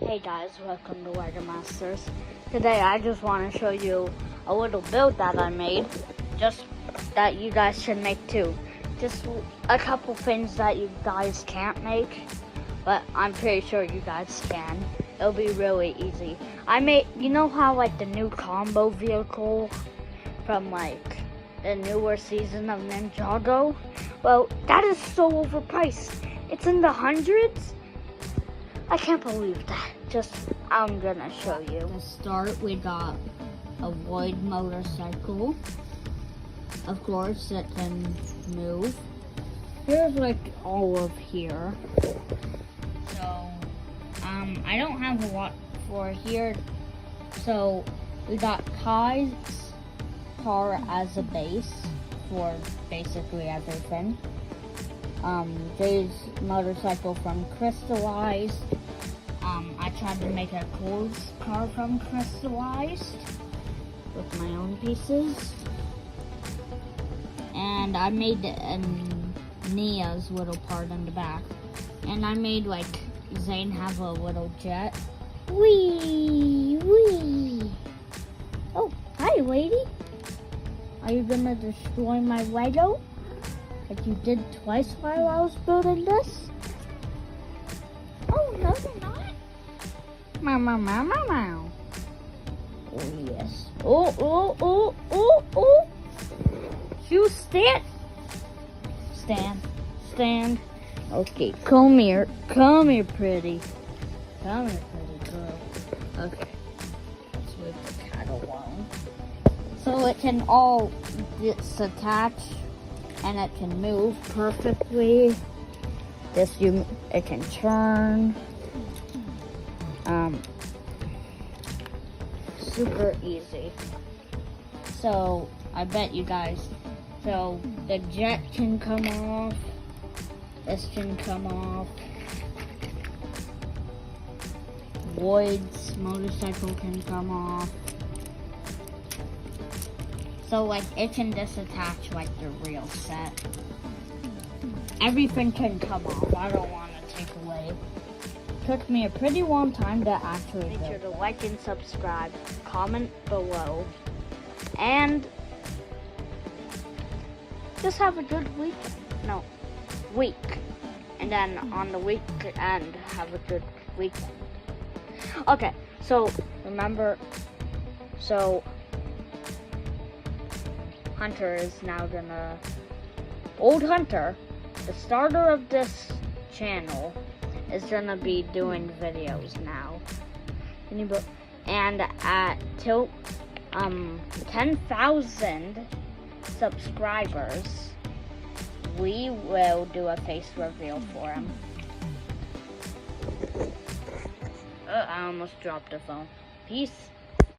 Hey guys, welcome to Lego Masters. Today I just want to show you a little build that I made, just that you guys should make too. Just a couple things that you guys can't make, but I'm pretty sure you guys can. It'll be really easy. I made, you know how like the new combo vehicle from like the newer season of NINJAGO? Well, that is so overpriced. It's in the hundreds. I can't believe that. I'm gonna show you. To start, we got a Void motorcycle. Of course, it can move. Here's like all of here. So, I don't have a lot for here. So, we got Kai's car as a base for basically everything. Jay's motorcycle from Crystallized. I tried to make a Cole's car from Crystallized with my own pieces. And I made Nia's little part in the back. And I made like Zane have a little jet. Wee, wee. Oh, hi lady. Are you gonna destroy my Lego? Like you did twice while I was building this? Oh, no, they're not. Meow, meow, meow, meow, meow. Oh, yes. Oh. You stand. Stand. Okay, come here. Come here, pretty. Come here, pretty girl. Okay. Let's leave the cat alone. So it can all disattach. And it can move perfectly. It can turn. Super easy. So I bet you guys. So the jet can come off. This can come off. Void's motorcycle can come off. So like it can disattach like the real set. Everything can come off. I don't want to take away. Took me a pretty long time to actually Make sure to like and subscribe, comment below, and just have a good week. And then on the weekend, have a good weekend. Okay, so remember, Hunter is now gonna, Old Hunter, the starter of this channel, is gonna be doing videos now. And at 10,000 subscribers, we will do a face reveal for him. I almost dropped the phone. Peace.